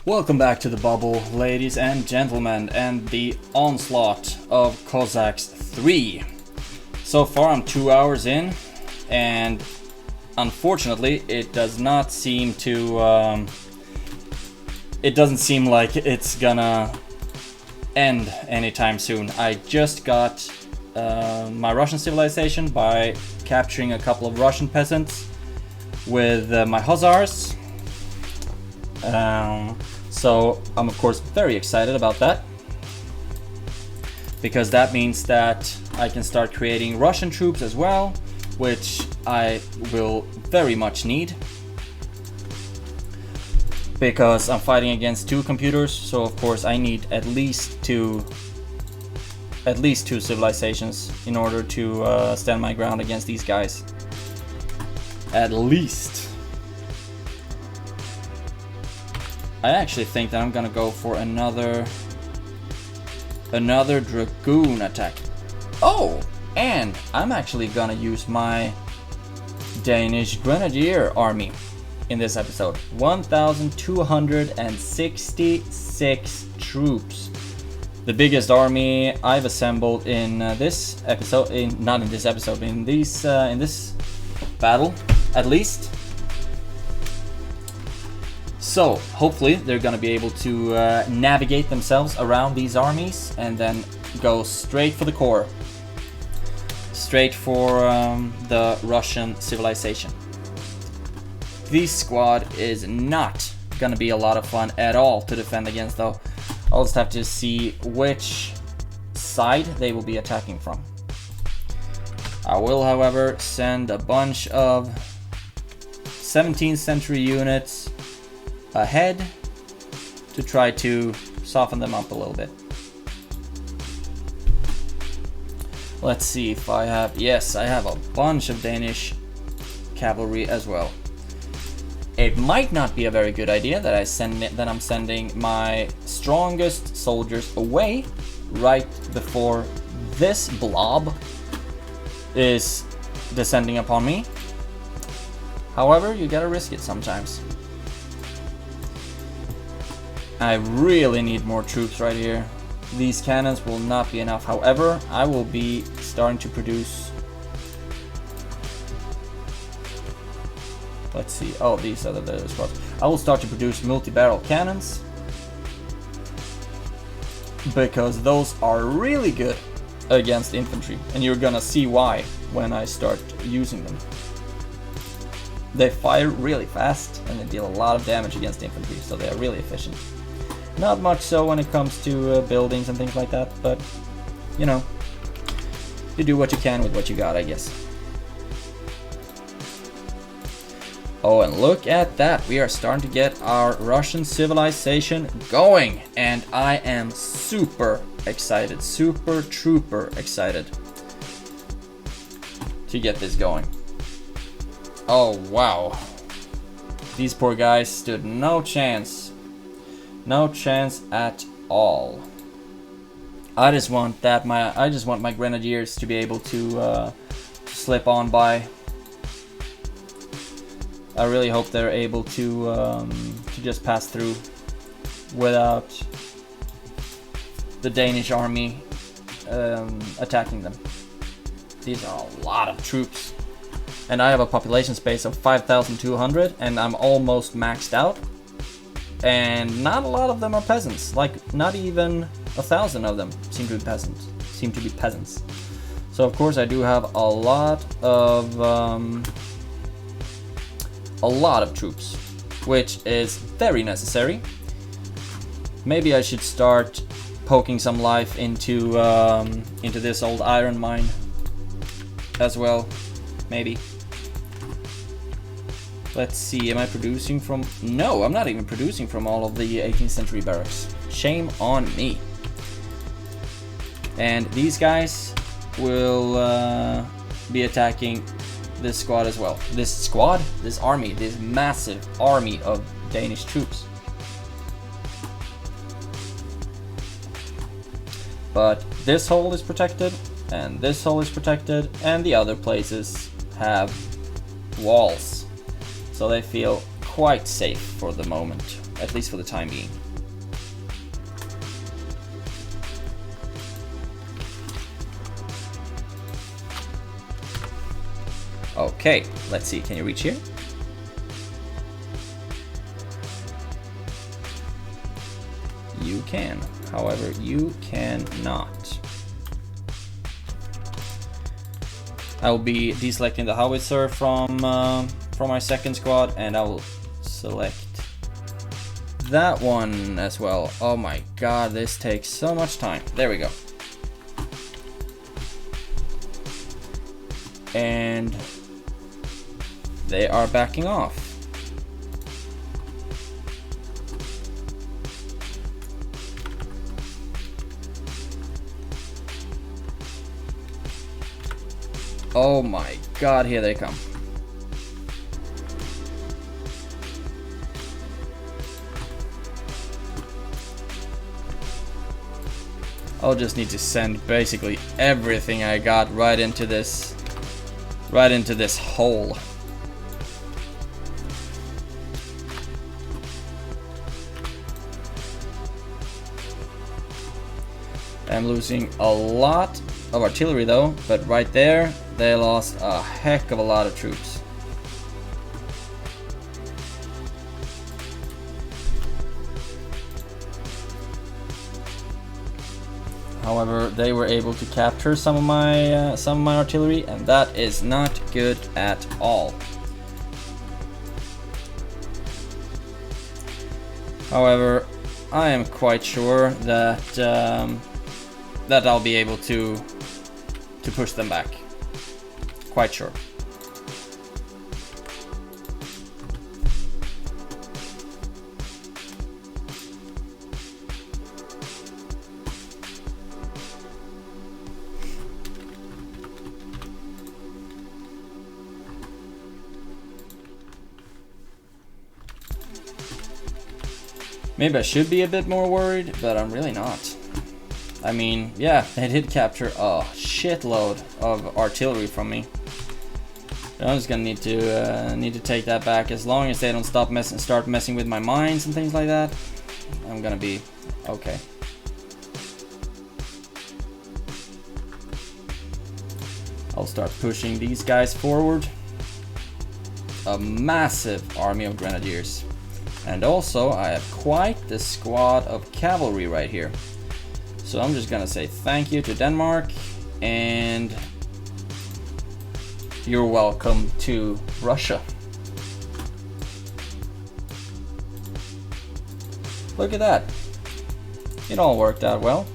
Welcome back to the bubble, ladies and gentlemen, and the onslaught of Cossacks 3. So far I'm 2 hours in, and unfortunately it does not seem to, it doesn't seem like it's gonna end anytime soon. I just got my Russian civilization by capturing a couple of Russian peasants with my hussars. So I'm of course very excited about that, because that means that I can start creating Russian troops as well, which I will very much need, because I'm fighting against two computers, so of course I need at least two civilizations in order to stand my ground against these guys. At least. I actually think that I'm gonna go for another Dragoon attack. Oh, and I'm actually gonna use my Danish Grenadier army in this episode. 1,266 troops. The biggest army I've assembled in this episode, not in this episode, in this battle, at least. So, hopefully they're gonna be able to navigate themselves around these armies and then go straight for the core. Straight for the Russian civilization. This squad is not gonna be a lot of fun at all to defend against, though. I'll just have to see which side they will be attacking from. I will, however, send a bunch of 17th century units ahead to try to soften them up a little bit. Let's see if I have... Yes, I have a bunch of Danish cavalry as well. It might not be a very good idea that I'm sending my strongest soldiers away right before this blob is descending upon me. However, you gotta risk it sometimes. I really need more troops right here. These cannons will not be enough. However, I will be starting to produce... Let's see. Oh, these are the squads. I will start to produce multi-barrel cannons, because those are really good against infantry, and you're gonna see why when I start using them. They fire really fast and they deal a lot of damage against infantry, so they are really efficient. Not much so when it comes to buildings and things like that, but you know, you do what you can with what you got, I guess. Oh, and look at that, we are starting to get our Russian civilization going, and I am super excited, super trooper excited to get this going. Oh wow, these poor guys stood no chance. No chance at all. I just want my grenadiers to be able to slip on by. I really hope they're able to just pass through without the Danish army attacking them. These are a lot of troops, and I have a population space of 5,200, and I'm almost maxed out. And not a lot of them are peasants. Like, not even 1,000 of them seem to be peasants. So of course I do have a lot of troops, which is very necessary. Maybe I should start poking some life into this old iron mine as well. Maybe. Let's see, am I producing from... No, I'm not even producing from all of the 18th century barracks. Shame on me. And these guys will be attacking this squad as well. This army, this massive army of Danish troops. But this hole is protected, and this hole is protected, and the other places have walls. So they feel quite safe for the moment. at least for the time being. Okay, let's see, can you reach here? You can, however, you cannot. I will be deselecting the howitzer from my second squad, and I will select that one as well. Oh my god, this takes so much time. There we go. And they are backing off. Oh my god, here they come. I'll just need to send basically everything I got right into this hole. I'm losing a lot of artillery though, but right there they lost a heck of a lot of troops. However, they were able to capture some of my artillery, and that is not good at all. However, I am quite sure that that I'll be able to push them back. Quite sure. Maybe I should be a bit more worried, but I'm really not. I mean, yeah, they did capture a shitload of artillery from me. I'm just gonna need to take that back. As long as they don't start messing with my mines and things like that, I'm gonna be okay. I'll start pushing these guys forward. A massive army of grenadiers. And also, I have quite the squad of cavalry right here. So I'm just gonna say thank you to Denmark, and you're welcome to Russia. Look at that. It all worked out well.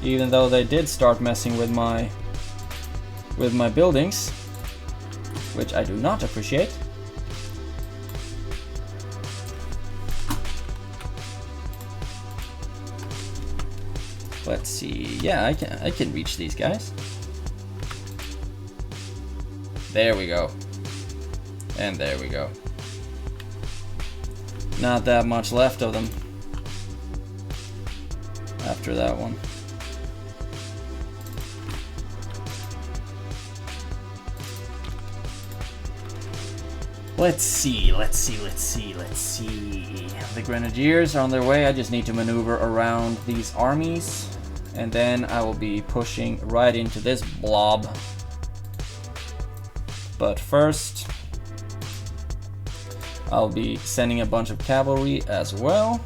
Even though they did start messing with my buildings, which I do not appreciate. Let's see. Yeah, I can reach these guys. There we go. And there we go. Not that much left of them after that one. Let's see. The Grenadiers are on their way. I just need to maneuver around these armies, and then I will be pushing right into this blob. But first, I'll be sending a bunch of cavalry as well.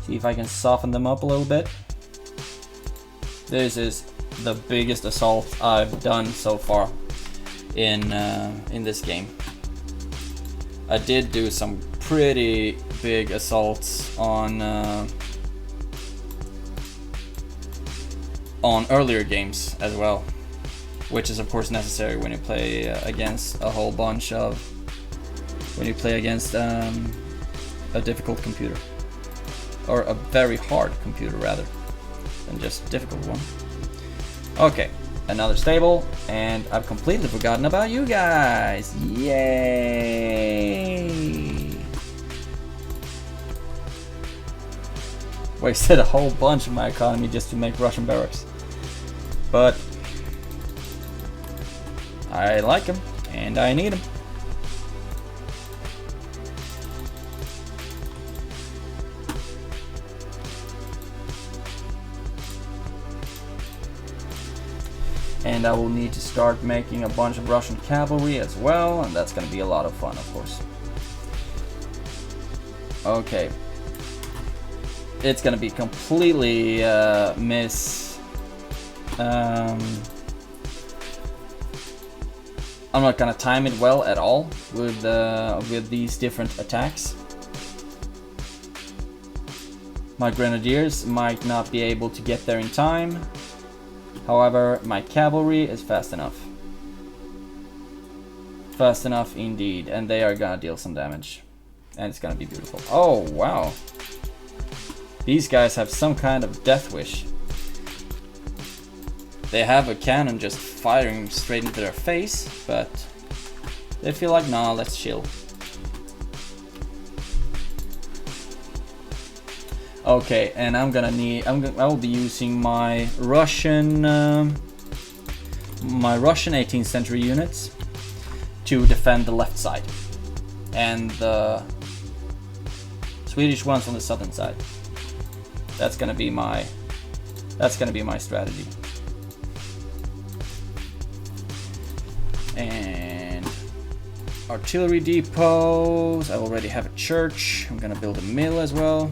See if I can soften them up a little bit. This is the biggest assault I've done so far in this game. I did do some pretty big assaults on earlier games as well, which is of course necessary when you play against a whole bunch of a difficult computer, or a very hard computer rather than just a difficult one. Okay. Another stable, and I've completely forgotten about you guys. Yay! Wasted a whole bunch of my economy just to make Russian barracks. But I like him, and I need him. And I will need to start making a bunch of Russian cavalry as well, and that's gonna be a lot of fun, of course. Okay. It's gonna be completely I'm not gonna time it well at all with these different attacks. My grenadiers might not be able to get there in time. However, my cavalry is fast enough. Fast enough indeed, and they are gonna deal some damage. And it's gonna be beautiful. Oh, wow. These guys have some kind of death wish. They have a cannon just firing straight into their face, but they feel like, nah, let's chill. Okay, and I will be using my Russian 18th century units to defend the left side, and the Swedish ones on the southern side. That's gonna be my strategy. And artillery depots. I already have a church. I'm gonna build a mill as well.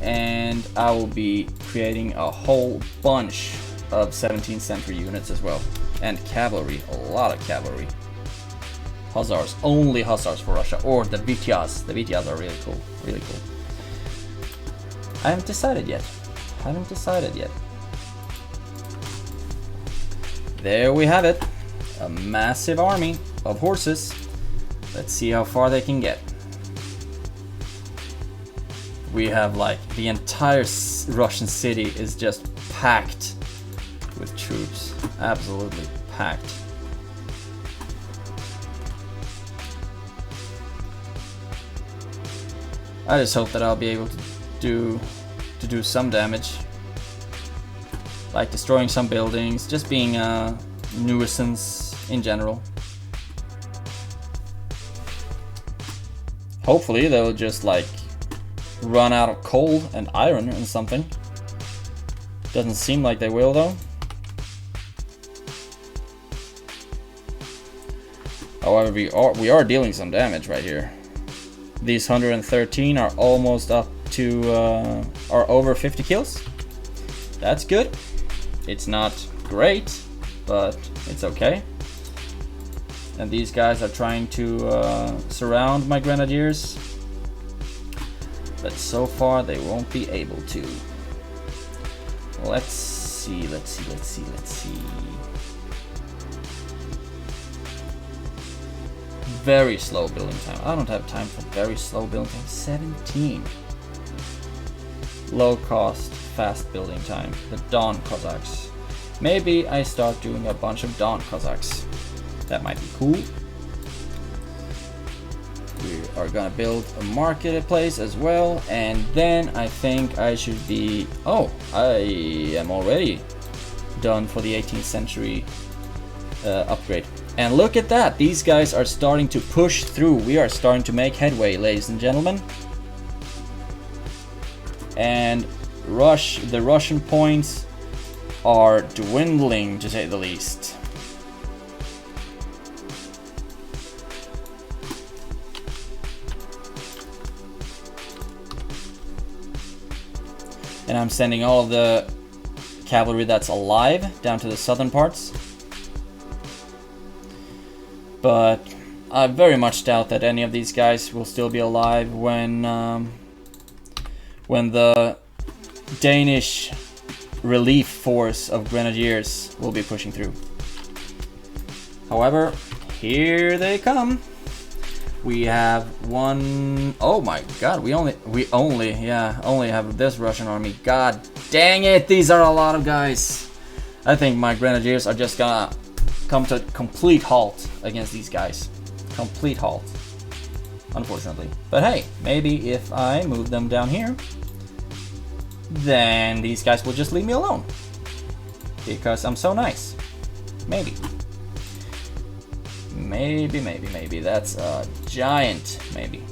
And I will be creating a whole bunch of 17th century units as well. And cavalry, a lot of cavalry. Hussars, only hussars for Russia, or the Vityaz. The Vityaz are really cool, really cool. I haven't decided yet. There we have it. A massive army of horses. Let's see how far they can get. We have like the entire Russian city is just packed with troops. Absolutely packed. I just hope that I'll be able to do some damage. Like destroying some buildings, just being a nuisance in general. Hopefully they'll just like run out of coal and iron and something. Doesn't seem like they will though. However, we are dealing some damage right here. These 113 are almost up to are over 50 kills. That's good. It's not great, but it's okay. And these guys are trying to surround my grenadiers. But so far they won't be able to. Let's see. Very slow building time. I don't have time for very slow building time. 17. Low cost, fast building time. The Don Cossacks. Maybe I start doing a bunch of Don Cossacks. That might be cool. We are gonna build a marketplace as well, and then I think I should be... Oh, I am already done for the 18th century upgrade. And look at that, these guys are starting to push through. We are starting to make headway, ladies and gentlemen. And the Russian points are dwindling, to say the least. And I'm sending all of the cavalry that's alive down to the southern parts. But I very much doubt that any of these guys will still be alive when the Danish relief force of grenadiers will be pushing through. However, here they come. We have one... Oh my god, we only have this Russian army. God dang it, these are a lot of guys. I think my grenadiers are just gonna come to a complete halt against these guys. Complete halt. Unfortunately. But hey, maybe if I move them down here, then these guys will just leave me alone. because I'm so nice. Maybe. Maybe. That's a giant maybe.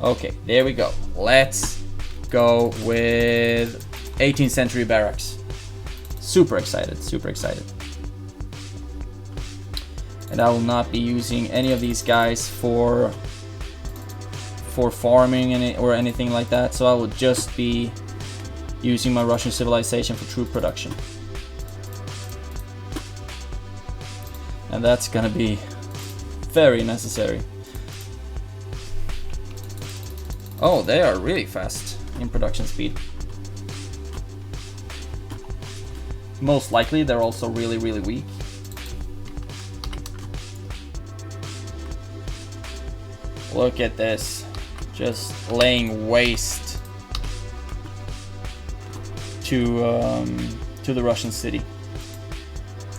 Okay, there we go. Let's go with 18th century barracks. Super excited. And I will not be using any of these guys for farming or anything like that, so I will just be using my Russian civilization for troop production. And that's gonna be very necessary. Oh, they are really fast in production speed. Most likely they're also really weak. Look at this, just laying waste to the Russian city.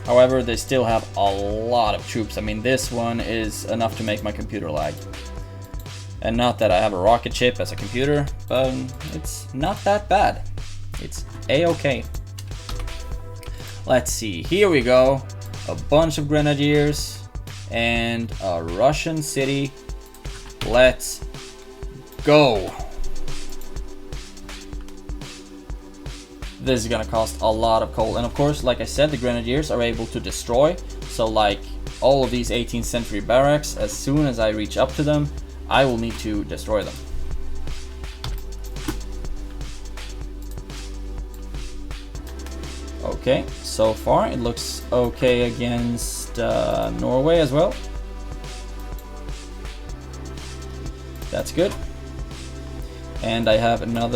However, they still have a lot of troops. I mean, this one is enough to make my computer lag. And not that I have a rocket ship as a computer, but it's not that bad. It's a-okay. Let's see, here we go. A bunch of grenadiers and a Russian city. Let's go. This is gonna cost a lot of coal, and of course, like I said, the grenadiers are able to destroy. So like all of these 18th century barracks, as soon as I reach up to them, I will need to destroy them. Okay, so far it looks okay against Norway as well. That's good. And I have enough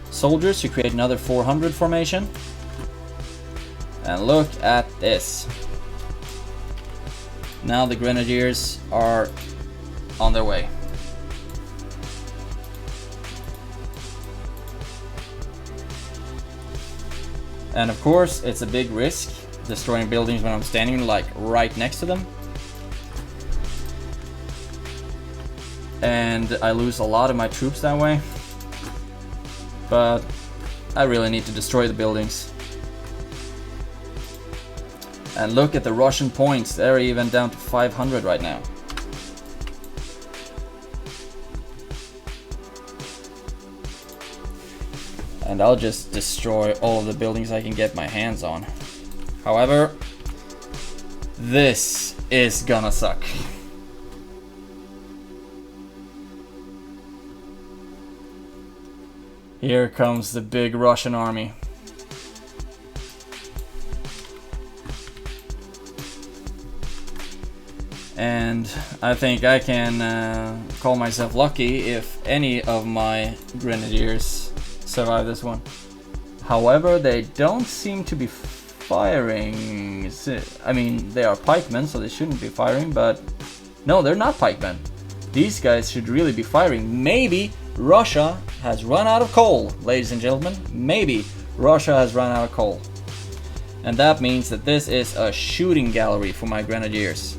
soldiers to create another 400 formation. And look at this. Now the grenadiers are on their way. And of course, it's a big risk destroying buildings when I'm standing like right next to them. And I lose a lot of my troops that way. But I really need to destroy the buildings. And look at the Russian points, they're even down to 500 right now. And I'll just destroy all of the buildings I can get my hands on. However, this is gonna suck. Here comes the big Russian army. And I think I can call myself lucky if any of my grenadiers survive this one. However, they don't seem to be firing. I mean, they are pikemen, so they shouldn't be firing, but no, they're not pikemen. These guys should really be firing. Maybe Russia has run out of coal, ladies and gentlemen. Maybe Russia has run out of coal. And that means that this is a shooting gallery for my grenadiers.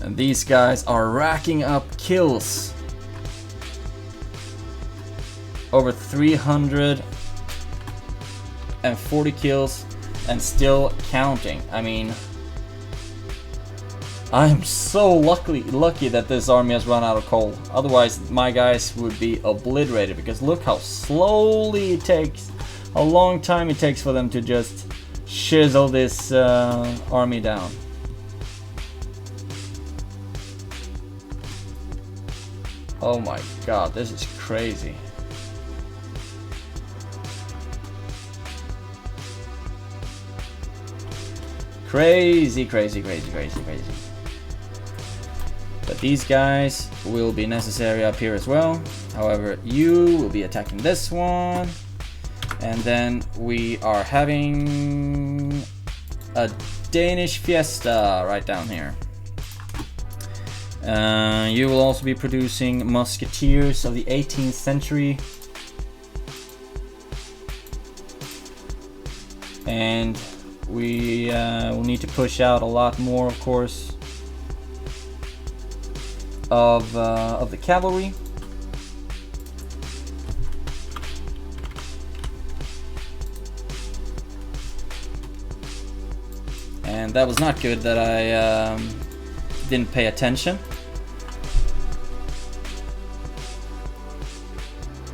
And these guys are racking up kills. Over 340 kills and still counting. I mean, I'm so lucky that this army has run out of coal. Otherwise, my guys would be obliterated, because look how slowly it takes, how long time it takes for them to just chisel this army down. Oh my god, this is crazy. Crazy. But these guys will be necessary up here as well. However, you will be attacking this one. And then we are having a Danish fiesta right down here. You will also be producing musketeers of the 18th century. And we will need to push out a lot more, of course, of the cavalry. And that was not good that I didn't pay attention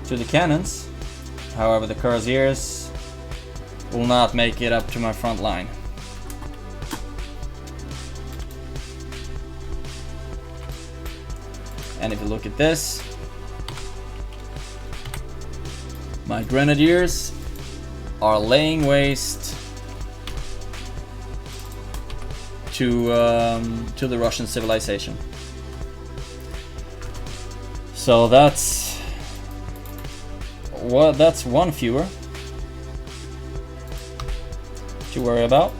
to the cannons. However, the cuirassiers will not make it up to my front line. And if you look at this, my grenadiers are laying waste to the Russian civilization. So that's one fewer to worry about.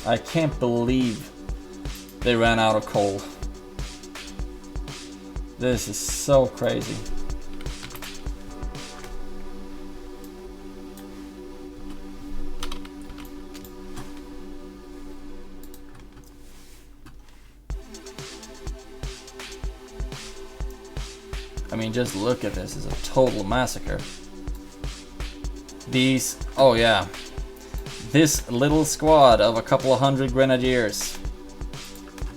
I can't believe they ran out of coal. This is so crazy. I mean, just look at this. It's a total massacre. These, oh yeah. This little squad of a couple of hundred grenadiers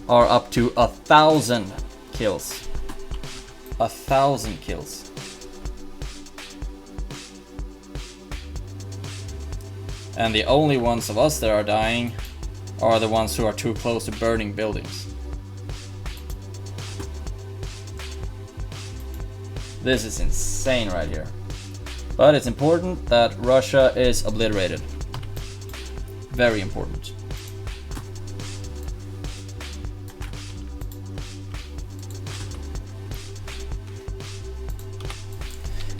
are up to 1,000 kills. 1,000 kills. And the only ones of us that are dying are the ones who are too close to burning buildings. This is insane right here. But it's important that Russia is obliterated. Very important.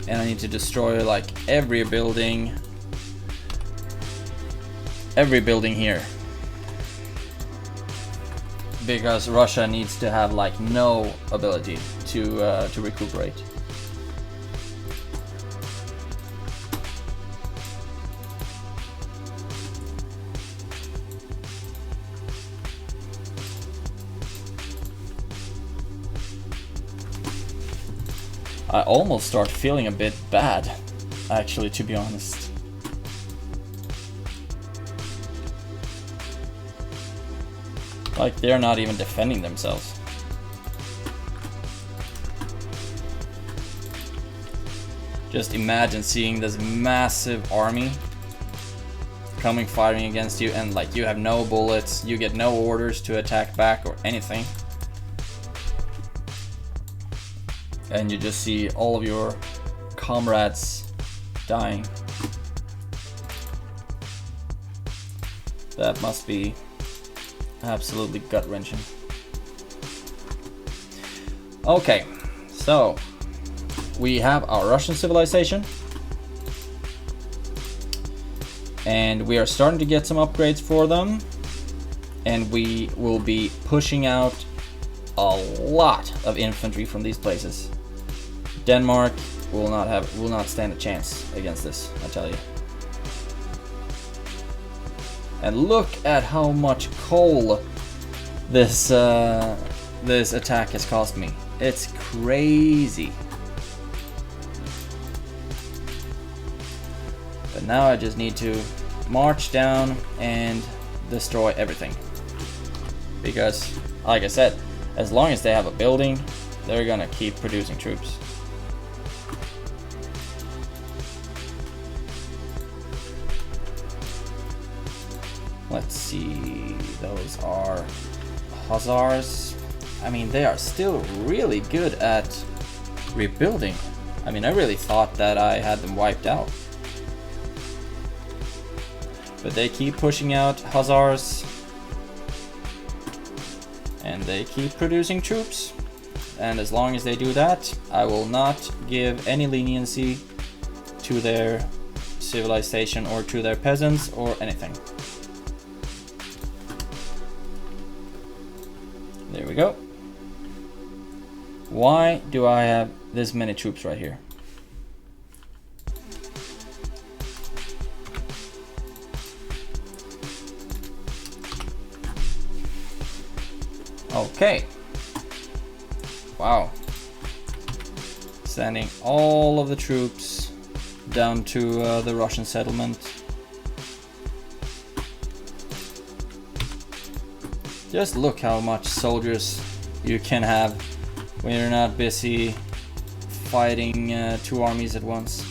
And I need to destroy like every building here, because Russia needs to have like no ability to recuperate. I almost start feeling a bit bad, actually, to be honest. Like, they're not even defending themselves. Just imagine seeing this massive army coming fighting against you, and like you have no bullets, you get no orders to attack back or anything. And you just see all of your comrades dying. That must be absolutely gut-wrenching. Okay, so we have our Russian civilization, and we are starting to get some upgrades for them, and we will be pushing out a lot of infantry from these places. Denmark will not stand a chance against this, I tell you. And look at how much coal this attack has cost me. It's crazy. But now I just need to march down and destroy everything. Because, like I said, as long as they have a building, they're gonna keep producing troops. Let's see, those are Hussars. I mean, they are still really good at rebuilding. I mean, I really thought that I had them wiped out. But they keep pushing out Hussars. And they keep producing troops. and as long as they do that, I will not give any leniency to their civilization or to their peasants or anything. There we go. Why do I have this many troops right here? Okay. Wow. Sending all of the troops down to the Russian settlement. Just look how much soldiers you can have when you're not busy fighting two armies at once.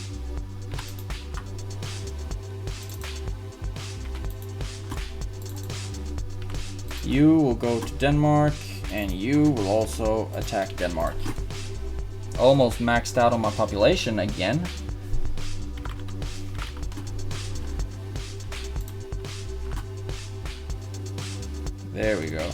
You will go to Denmark, and you will also attack Denmark. Almost maxed out on my population again. There we go.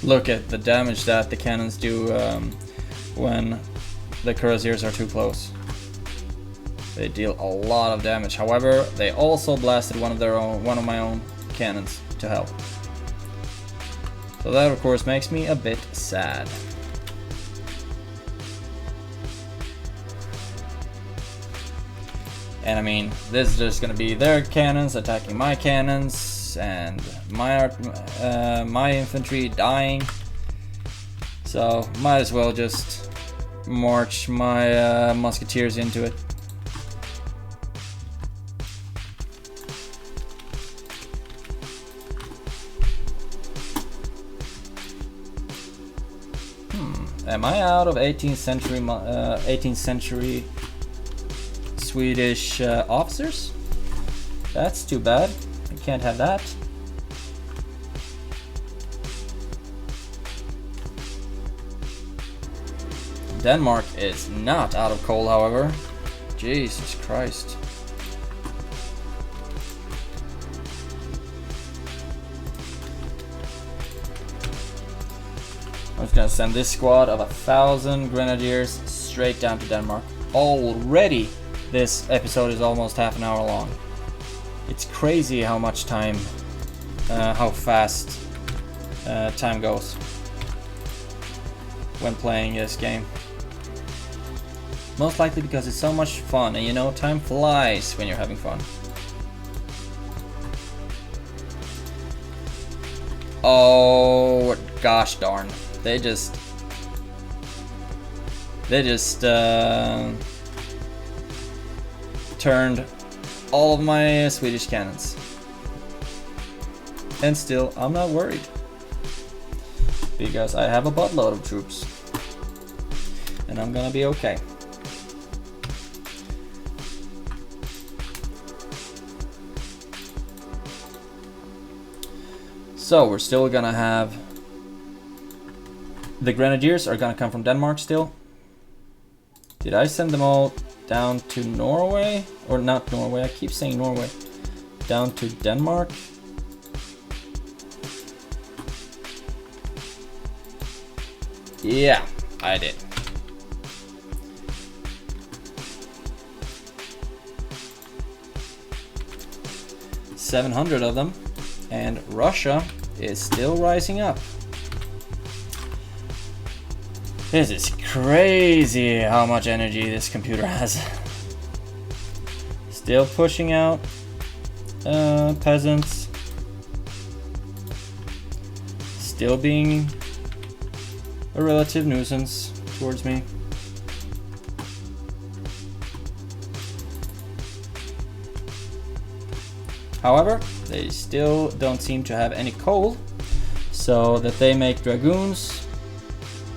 Look at the damage that the cannons do when the cuirassiers are too close. They deal a lot of damage. However, they also blasted one of my own cannons to help. So that of course makes me a bit sad. And I mean, this is just gonna be their cannons attacking my cannons, and my infantry dying. So might as well just march my musketeers into it. Am I out of 18th century Swedish officers? That's too bad. I can't have that. Denmark is not out of coal, however. Jesus Christ. I'm just gonna send this squad of 1,000 grenadiers straight down to Denmark. Already, this episode is almost half an hour long. It's crazy how much time, how fast time goes when playing this game. Most likely because it's so much fun, and you know, time flies when you're having fun. Oh, gosh darn. They just turned all of my Swedish cannons. And still, I'm not worried, because I have a buttload of troops. And I'm gonna be okay. So we're still gonna have the grenadiers are gonna come from Denmark still. Did I send them all down to Norway? Or not Norway, I keep saying Norway. Down to Denmark? Yeah, I did. $700 of them, and Russia is still rising up. This is crazy how much energy this computer has. Still pushing out peasants. Still being a relative nuisance towards me. However, they still don't seem to have any coal, so that they make dragoons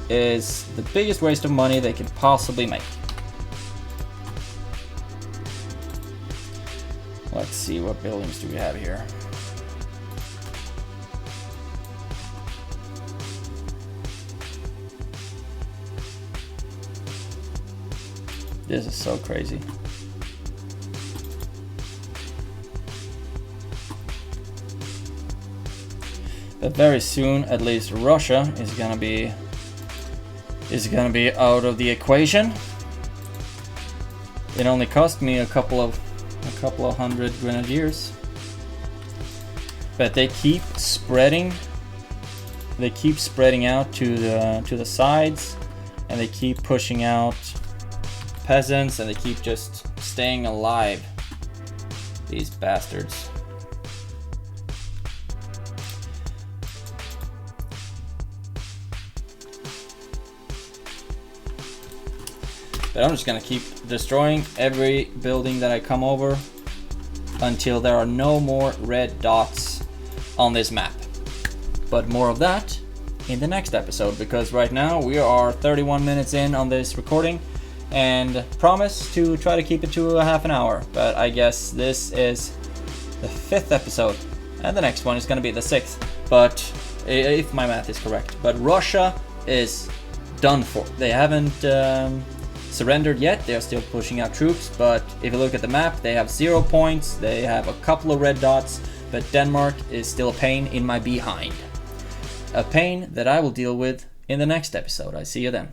is the biggest waste of money they can possibly make. Let's see, what buildings do we have here? This is so crazy. But very soon, at least Russia is gonna be out of the equation. It only cost me a couple of hundred grenadiers, but they keep spreading. They keep spreading out to the sides, and they keep pushing out peasants, and they keep just staying alive. These bastards. But I'm just gonna keep destroying every building that I come over until there are no more red dots on this map. But more of that in the next episode, because right now we are 31 minutes in on this recording and promise to try to keep it to a half an hour. But I guess this is the 5th episode and the next one is gonna be the 6th. But if my math is correct. But Russia is done for. They haven't surrendered yet. They're still pushing out troops, but if you look at the map, they have 0 points, they have a couple of red dots, but Denmark is still a pain in my behind. A pain that I will deal with in the next episode. I see you then.